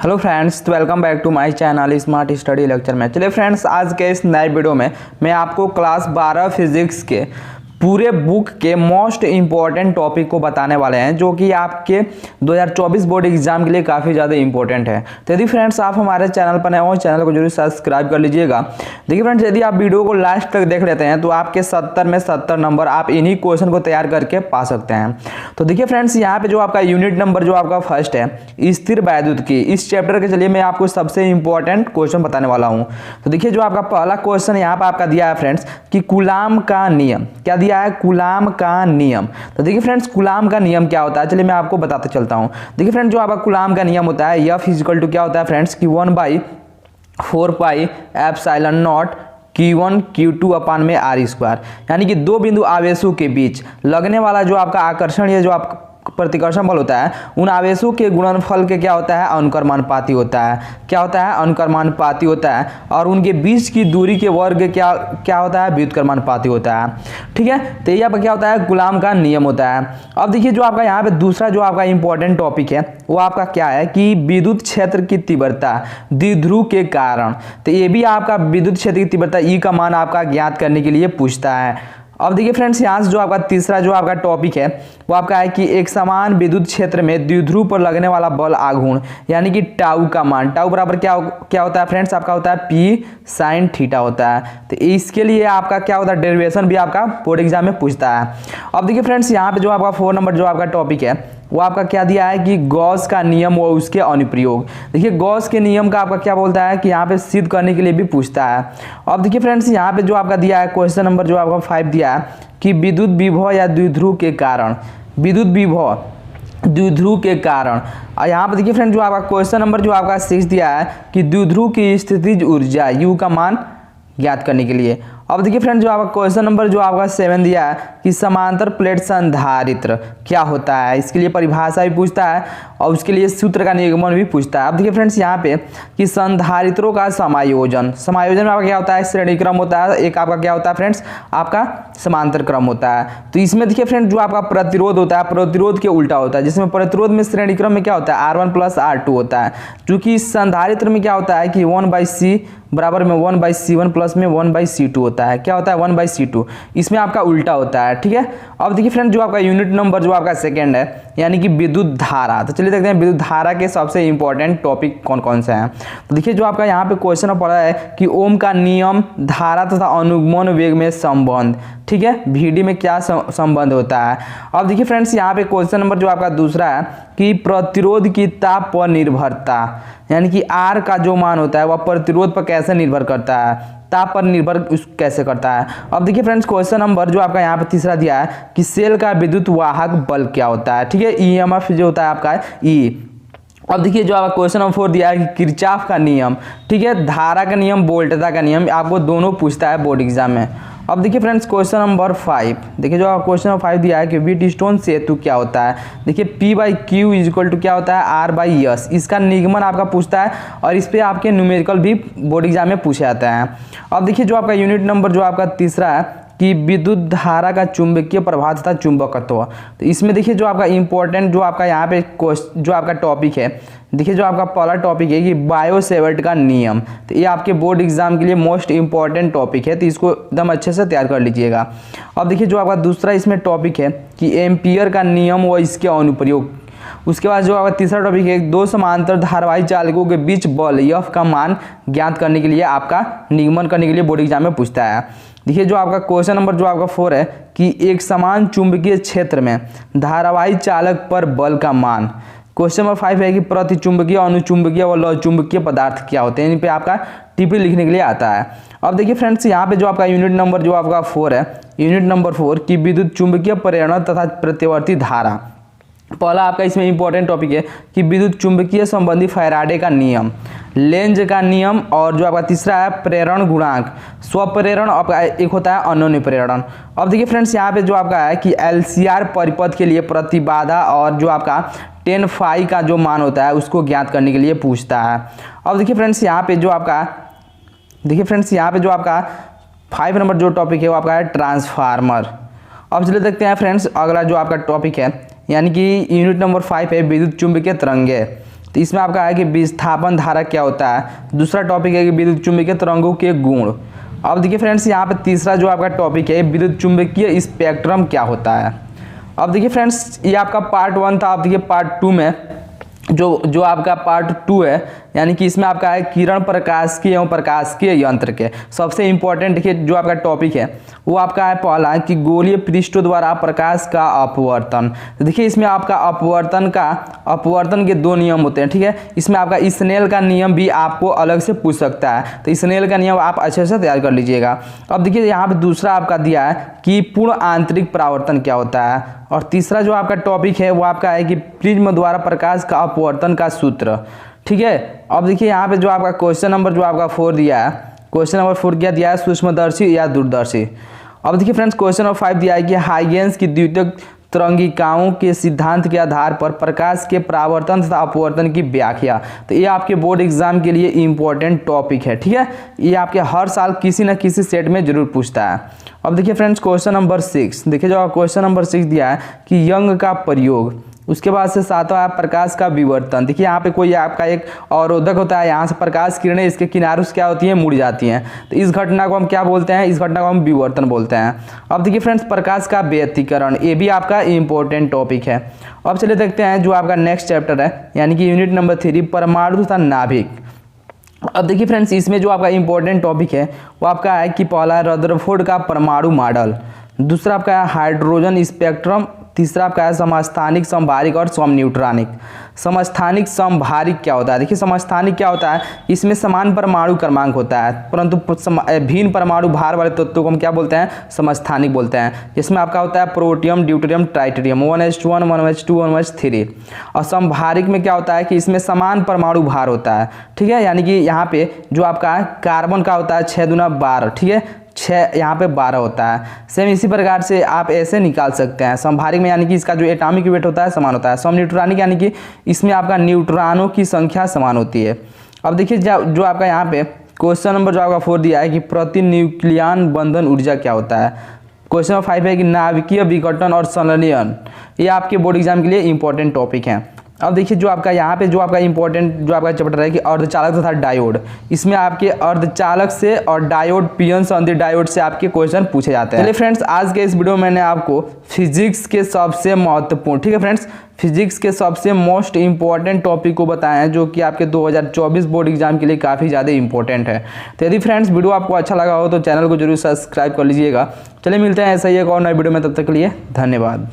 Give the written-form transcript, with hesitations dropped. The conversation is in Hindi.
हेलो फ्रेंड्स, तो welcome back to my channel smart study lecture में। चलिए फ्रेंड्स, आज के इस नए वीडियो में मैं आपको क्लास 12 फिजिक्स के पूरे बुक के मोस्ट इम्पॉर्टेंट टॉपिक को बताने वाले हैं, जो कि आपके 2024 बोर्ड एग्जाम के लिए काफ़ी ज़्यादा इंपॉर्टेंट है। तो यदि फ्रेंड्स आप हमारे चैनल पर नए हो, चैनल को जरूर सब्सक्राइब कर लीजिएगा। देखिए फ्रेंड्स, यदि आप वीडियो को लास्ट तक देख लेते हैं तो आपके 70 में 70 नंबर आप इन्हीं क्वेश्चन को तैयार करके पा सकते हैं। तो देखिए फ्रेंड्स, यहाँ पे जो आपका यूनिट नंबर जो आपका फर्स्ट है स्थिर वैद्युत की, इस चैप्टर के चलिए मैं आपको सबसे इंपॉर्टेंट क्वेश्चन बताने वाला हूँ। तो देखिए जो आपका पहला क्वेश्चन यहाँ पर आपका दिया है फ्रेंड्स कि कूलाम का नियम, क्या दिया है? कूलाम का नियम। तो देखिए फ्रेंड्स, कूलाम का नियम क्या होता है, चलिए मैं आपको बताते चलता हूँ। देखिए फ्रेंड्स, जो आपका कूलाम का नियम होता है F इक्वल टू क्या होता है फ्रेंड्स कि 1/4 pi epsilon not Q1 Q2 अपान में R स्क्वायर, यानी कि दो बिंदु आवेशों के बीच लगने वाला जो आपका आकर्षण या जो आप प्रतिकर्षण बल होता है, उन आवेशों के गुणनफल के क्या होता है? अनुक्रमानुपाती होता है। क्या होता है? अनुक्रमानुपाती होता है। और उनके बीच की दूरी के वर्ग क्या होता है? व्युत्क्रमानुपाती होता है। ठीक है, तो ये आपका क्या होता है? कूलाम का नियम होता है। अब देखिए जो आपका यहाँ पे दूसरा जो आपका इंपॉर्टेंट टॉपिक है वो आपका क्या है कि विद्युत क्षेत्र की तीव्रता द्विध्रुव के कारण। तो ये भी आपका विद्युत क्षेत्र की तीव्रता E का मान आपका ज्ञात करने के लिए पूछता है। अब देखिए फ्रेंड्स, यहाँ से जो आपका तीसरा जो आपका टॉपिक है वो आपका है कि एक समान विद्युत क्षेत्र में द्विध्रुव पर लगने वाला बल आघूर्ण, यानी कि टाउ का मान, टाउ बराबर क्या होता है फ्रेंड्स? आपका होता है P sin थीटा होता है। तो इसके लिए आपका क्या होता है? डेरिवेशन भी आपका बोर्ड एग्जाम में पूछता है। अब देखिए फ्रेंड्स, यहाँ पे जो आपका 4 नंबर जो आपका टॉपिक है वो आपका क्या दिया है कि गॉस का नियम व उसके अनुप्रयोग। देखिए गॉस के नियम का आपका क्या बोलता है कि यहाँ पे सिद्ध करने के लिए भी पूछता है। अब देखिए फ्रेंड्स, यहाँ पे जो आपका दिया है क्वेश्चन नंबर जो आपका 5 दिया है कि विद्युत विभव या द्विध्रुव के कारण, विद्युत विभव द्विध्रुव के कारण। और यहाँ पर देखिए फ्रेंड जो आपका क्वेश्चन नंबर जो आपका 6 दिया है कि द्विध्रुव की स्थितिज ऊर्जा U का मान ज्ञात करने के लिए। अब देखिए फ्रेंड जो आपका क्वेश्चन नंबर जो आपका 7 दिया है कि समांतर प्लेट संधारित्र क्या होता है, इसके लिए परिभाषा भी पूछता है और उसके लिए सूत्र का निगमन भी पूछता है। अब देखिए फ्रेंड्स यहाँ पे कि संधारित्रों का समायोजन, समायोजन में आपका क्या होता है? श्रेणी क्रम होता है। एक आपका क्या होता है फ्रेंड्स? आपका समांतर क्रम होता है। तो इसमें देखिए फ्रेंड जो आपका प्रतिरोध होता है प्रतिरोध के उल्टा होता है, जिसमें प्रतिरोध में श्रेणी क्रम में क्या होता है? R1 + R2 होता है। क्योंकि संधारित्र में क्या होता है कि 1/C बराबर में 1/C1 प्लस में 1/C2 होता है। क्या होता है? 1/C2। इसमें आपका उल्टा होता है। ठीक है, अब देखिए फ्रेंड जो आपका यूनिट नंबर जो आपका सेकंड है यानी कि विद्युत धारा। तो चलिए देखते हैं विद्युत धारा के सबसे इंपॉर्टेंट टॉपिक कौन कौन से हैं। तो देखिए जो आपका यहाँ पे क्वेश्चन पड़ा है कि ओम का नियम धारा तथा अनुगमन वेग में संबंध। ठीक है, VD में क्या संबंध होता है। अब देखिए फ्रेंड्स यहाँ पे क्वेश्चन नंबर जो आपका दूसरा है कि प्रतिरोध की ताप पर निर्भरता, यानी कि R का जो मान होता है वह प्रतिरोध पर कैसे निर्भर करता है, ताप पर निर्भर कैसे करता है। अब देखिए फ्रेंड्स क्वेश्चन नंबर जो आपका यहाँ पे तीसरा दिया है कि सेल का विद्युत वाहक बल क्या होता है। ठीक है, EMF जो होता है आपका E। अब देखिए जो आपका क्वेश्चन नंबर 4 दिया है कि किरचॉफ का नियम। ठीक है, धारा का नियम, वोल्टता का नियम, आपको दोनों पूछता है बोर्ड एग्जाम में। अब देखिए फ्रेंड्स क्वेश्चन नंबर 5, देखिए जो आपका क्वेश्चन नंबर 5 दिया है कि व्हीटस्टोन सेतु क्या होता है। देखिए P/Q इक्वल टू क्या होता है? R/S। इसका निगमन आपका पूछता है और इस पर आपके न्यूमेरिकल भी बोर्ड एग्जाम में पूछे जाते हैं। अब देखिए जो आपका यूनिट नंबर जो आपका तीसरा है कि विद्युत धारा का चुंबकीय प्रभाव तथा चुंबकत्व। तो इसमें देखिए जो आपका इंपॉर्टेंट जो आपका यहाँ पे जो आपका टॉपिक है, देखिए जो आपका पहला टॉपिक है कि बायो-सेवर्ट का नियम। तो ये आपके बोर्ड एग्जाम के लिए मोस्ट इंपॉर्टेंट टॉपिक है, तो इसको एकदम अच्छे से तैयार कर लीजिएगा। अब देखिए जो आपका दूसरा इसमें टॉपिक है कि एम्पियर का नियम व इसके अनुप्रयोग। उसके बाद जो आपका तीसरा टॉपिक है दो समांतर धारावाही चालकों के बीच बल F का मान ज्ञात करने के लिए आपका निगमन करने के लिए बोर्ड एग्जाम में पूछता है। देखिए जो आपका क्वेश्चन नंबर जो आपका 4 है कि एक समान चुंबकीय क्षेत्र में धारावाही चालक पर बल का मान। क्वेश्चन नंबर 5 है कि प्रतिचुंबकीय, अनुचुंबकीय व लौहचुंबकीय पदार्थ क्या होते हैं। इन पे आपका टिप्पणी लिखने के लिए आता है। अब देखिए फ्रेंड्स यहाँ पे जो आपका यूनिट नंबर जो आपका 4 है, यूनिट नंबर 4 की विद्युत चुंबकीय प्रेरण तथा प्रत्यावर्ती धारा। पहला आपका इसमें इंपॉर्टेंट टॉपिक है कि विद्युत चुंबकीय संबंधी फैराडे का नियम, लेंज का नियम, और जो आपका तीसरा है प्रेरण गुणांक, स्वप्रेरण, आपका एक होता है अनन्य प्रेरण। अब देखिए फ्रेंड्स यहाँ पे जो आपका है कि LCR परिपथ के लिए प्रतिबाधा और जो आपका 10 फाई का जो मान होता है उसको ज्ञात करने के लिए पूछता है। अब देखिए फ्रेंड्स यहाँ पे जो आपका 5 नंबर जो टॉपिक है वो आपका है ट्रांसफार्मर। अब चलिए देखते हैं फ्रेंड्स अगला जो आपका टॉपिक है यानी कि यूनिट नंबर 5 है विद्युत चुंबकीय तरंगे। तो इसमें आपका है कि विस्थापन धारा क्या होता है। दूसरा टॉपिक है कि विद्युत चुंबकीय तरंगों के गुण। अब देखिए फ्रेंड्स यहाँ पे तीसरा जो आपका टॉपिक है विद्युत चुंबकीय स्पेक्ट्रम क्या होता है। अब देखिए फ्रेंड्स ये आपका पार्ट 1 था। अब देखिए पार्ट 2 में जो आपका पार्ट 2 है, यानी कि इसमें आपका है किरण प्रकाशिकी एवं प्रकाशिकीय यंत्र के सबसे इंपॉर्टेंट देखिए जो आपका टॉपिक है वो आपका है पहला कि गोलीय पृष्ठों द्वारा प्रकाश का अपवर्तन। तो देखिए इसमें आपका अपवर्तन के 2 नियम होते हैं, ठीक है। इसमें आपका स्नेल का नियम भी आपको अलग से पूछ सकता है, तो स्नेल का नियम आप अच्छे से तैयार कर लीजिएगा। अब देखिए यहाँ पे दूसरा आपका दिया है कि पूर्ण आंतरिक परावर्तन क्या होता है, और तीसरा जो आपका टॉपिक है वो आपका है कि प्रिज्म द्वारा प्रकाश का अपवर्तन का सूत्र, ठीक है। अब देखिए यहाँ पे जो आपका क्वेश्चन नंबर जो आपका 4 दिया है, क्वेश्चन नंबर 4 क्या दिया है, सूक्ष्मदर्शी या दूरदर्शी। अब देखिए फ्रेंड्स क्वेश्चन नंबर 5 दिया है कि हाइगेंस की द्वितीयक तरंगिकाओं के सिद्धांत के आधार पर प्रकाश के परावर्तन तथा अपवर्तन की व्याख्या। तो ये आपके बोर्ड एग्जाम के लिए इंपॉर्टेंट टॉपिक है, ठीक है। ये आपके हर साल किसी न किसी सेट में जरूर पूछता है। अब देखिए फ्रेंड्स क्वेश्चन नंबर 6 देखिए, जो क्वेश्चन नंबर 6 दिया है कि यंग का प्रयोग। उसके बाद से 7वां प्रकाश का विवर्तन। देखिए यहाँ पे कोई आपका एक अवरोधक होता है, यहाँ से प्रकाश किरणें इसके किनारों से क्या होती हैं, मुड़ जाती हैं, तो इस घटना को हम क्या बोलते हैं, इस घटना को हम विवर्तन बोलते हैं। अब देखिए फ्रेंड्स प्रकाश का व्यतिकरण, ये भी आपका इंपॉर्टेंट टॉपिक है। अब चलिए देखते हैं जो आपका नेक्स्ट चैप्टर है, यानी कि यूनिट नंबर 3 परमाणु तथा नाभिक। अब देखिए फ्रेंड्स इसमें जो आपका इंपॉर्टेंट टॉपिक है वो आपका है कि पहला है रदरफोर्ड का परमाणु मॉडल, दूसरा आपका है हाइड्रोजन स्पेक्ट्रम, तीसरा आपका है समस्थानिक, समभारिक और समन्यूट्रॉनिक। समस्थानिक समभारिक क्या होता है, देखिए समस्थानिक क्या होता है, इसमें समान परमाणु क्रमांक होता है परंतु भिन्न परमाणु भार वाले तत्वों को हम क्या बोलते हैं, समस्थानिक बोलते हैं। जिसमें आपका होता है protium, deuterium, ट्राइटेरियम 1s1 1s2 1s3। और समभारिक में क्या होता है कि इसमें समान परमाणु भार होता है, ठीक है। यानी कि यहाँ पे जो आपका कार्बन का होता है 6 दूना 12, ठीक है, 6 यहाँ पे 12 होता है। सेम इसी प्रकार से आप ऐसे निकाल सकते हैं। समभारिक में यानी कि इसका जो एटॉमिक वेट होता है समान होता है। समन्यूट्रॉनिक यानी कि इसमें आपका न्यूट्रॉनों की संख्या समान होती है। अब देखिए जो आपका यहाँ पे क्वेश्चन नंबर जो आपका 4 दिया है कि प्रति न्यूक्लियन बंधन ऊर्जा क्या होता है। क्वेश्चन नंबर 5 है कि नाभिकीय विघटन और संलयन, ये आपके बोर्ड एग्जाम के लिए इंपॉर्टेंट टॉपिक हैं। अब देखिए जो आपका यहाँ पे जो आपका इंपॉर्टेंट जो आपका चैप्टर है कि अर्धचालक तथा डायोड, इसमें आपके अर्धचालक से और डायोड पीएन संधि डायोड से आपके क्वेश्चन पूछे जाते हैं। चलिए फ्रेंड्स आज के इस वीडियो में मैंने आपको फिजिक्स के सबसे महत्वपूर्ण, ठीक है फ्रेंड्स, फिजिक्स के सबसे मोस्ट इंपॉर्टेंट टॉपिक को बताया है जो कि आपके 2024 बोर्ड एग्जाम के लिए काफ़ी ज़्यादा इंपॉर्टेंट है। तो यदि फ्रेंड्स वीडियो आपको अच्छा लगा हो तो चैनल को जरूर सब्सक्राइब कर लीजिएगा। चलिए मिलते हैं ऐसा ही एक और नए वीडियो में, तब तक के लिए धन्यवाद।